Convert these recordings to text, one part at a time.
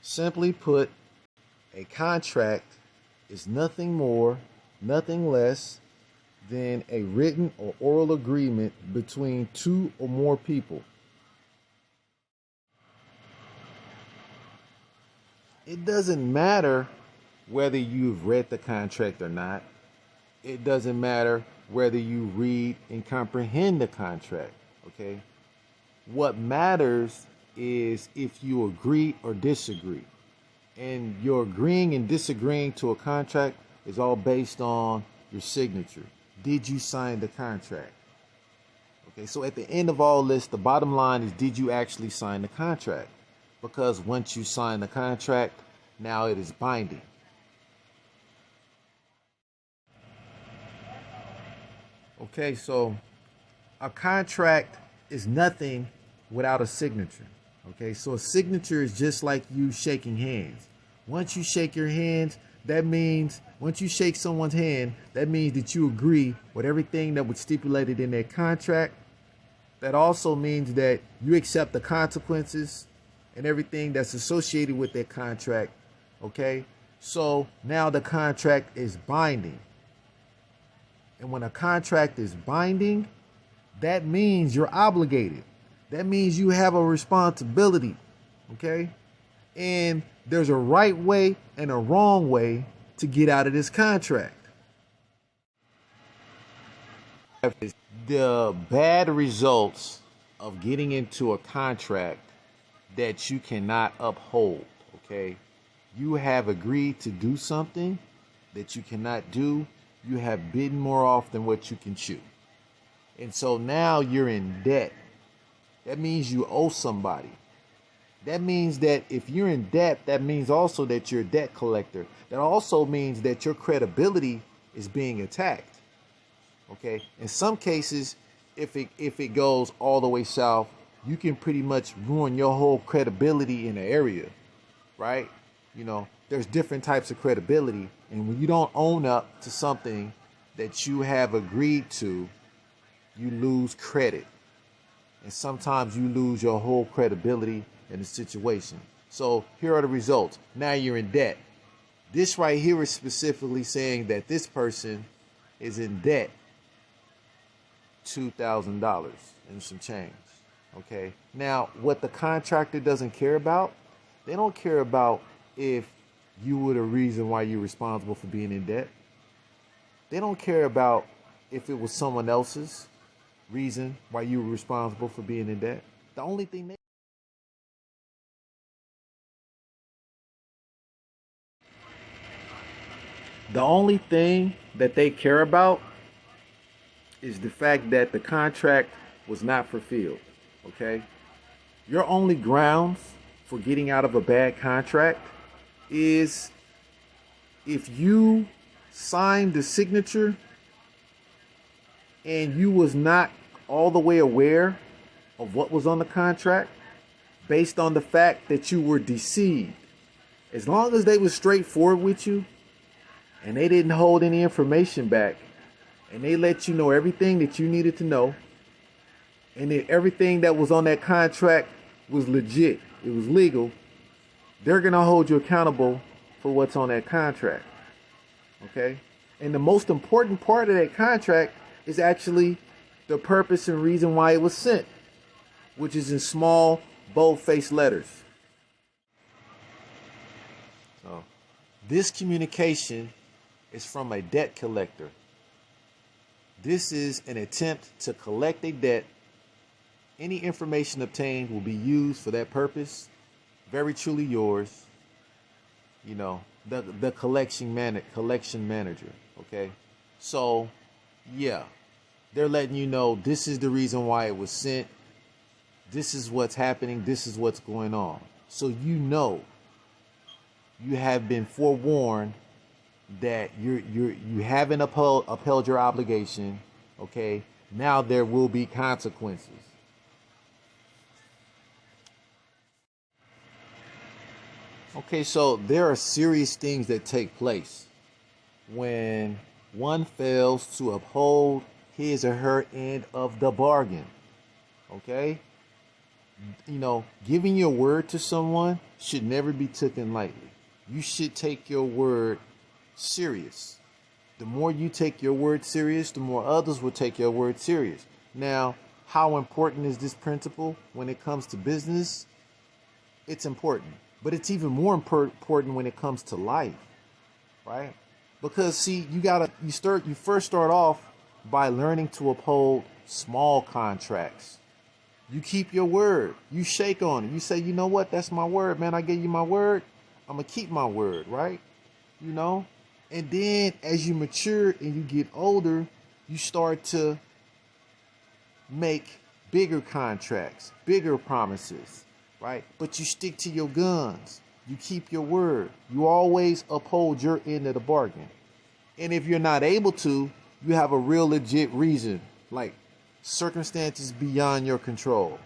Simply put, a contract is nothing more, nothing less than a written or oral agreement between two or more people. It doesn't matter whether you've read the contract or not. It doesn't matter whether you read and comprehend the contract, okay? What matters is if you agree or disagree. And your agreeing and disagreeing to a contract is all based on your signature. Did you sign the contract? Okay, so at the end of all this, the bottom line is, did you actually sign the contract? Because once you sign the contract, now it is binding. Okay, so a contract is nothing without a signature. Okay, so a signature is just like you shaking hands. Once you shake your hands, that means, once you shake someone's hand, that means that you agree with everything that was stipulated in that contract. That also means that you accept the consequences and everything that's associated with that contract. Okay, so now the contract is binding. And when a contract is binding, that means you're obligated. That means you have a responsibility, okay? And there's a right way and a wrong way to get out of this contract. The bad results of getting into a contract that you cannot uphold, okay? You have agreed to do something that you cannot do. You have bitten more off than what you can chew. And so now you're in debt. That means you owe somebody. That means that if you're in debt, that means also that you're a debt collector. That also means that your credibility is being attacked. Okay? In some cases, if it goes all the way south, you can pretty much ruin your whole credibility in the area, right? You know, there's different types of credibility, and when you don't own up to something that you have agreed to, you lose credit. And sometimes you lose your whole credibility in the situation. So here are the results. Now you're in debt. This right here is specifically saying that this person is in debt $2,000 and some change. Okay. Now, what the contractor doesn't care about, they don't care about if you were the reason why you're responsible for being in debt. They don't care about if it was someone else's reason why you were responsible for being in debt. The only thing that they care about is the fact that the contract was not fulfilled. Okay? Your only grounds for getting out of a bad contract is if you signed the signature and you was not all the way aware of what was on the contract based on the fact that you were deceived. As long as they were straightforward with you and they didn't hold any information back and they let you know everything that you needed to know and that everything that was on that contract was legit, it was legal, they're going to hold you accountable for what's on that contract. Okay? And the most important part of that contract is actually the purpose and reason why it was sent, which is in small, bold-faced letters. So, this communication is from a debt collector. This is an attempt to collect a debt. Any information obtained will be used for that purpose. Very truly yours. You know, the collection manager. Okay, so yeah, they're letting you know this is the reason why it was sent. This is what's happening. This is what's going on. So you know, you have been forewarned that you haven't upheld your obligation. Okay, now there will be consequences. Okay, so there are serious things that take place when one fails to uphold his or her end of the bargain. Okay? Giving your word to someone should never be taken lightly. You should take your word serious. The more you take your word serious, the more others will take your word serious. Now, how important is this principle when it comes to business? It's important, but it's even more important when it comes to life, right? Because see, you first start off by learning to uphold small contracts. You keep your word. You shake on it. You say, you know what? That's my word, man. I gave you my word. I'm going to keep my word, right? You know? And then as you mature and you get older, you start to make bigger contracts, bigger promises, right? But you stick to your guns. You keep your word. You always uphold your end of the bargain. And if you're not able to, you have a real legit reason, like circumstances beyond your control,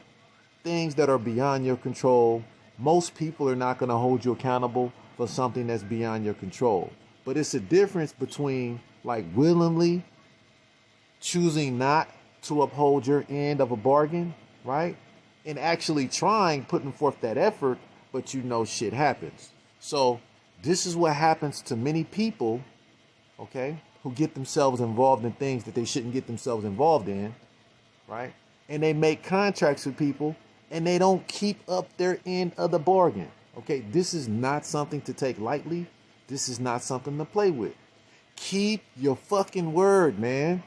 things that are beyond your control. Most people are not going to hold you accountable for something that's beyond your control. But it's a difference between like willingly choosing not to uphold your end of a bargain, right? And actually putting forth that effort, but shit happens. So this is what happens to many people, okay, who get themselves involved in things that they shouldn't get themselves involved in, right? And they make contracts with people and they don't keep up their end of the bargain. Okay, this is not something to take lightly. This is not something to play with. Keep your fucking word, man.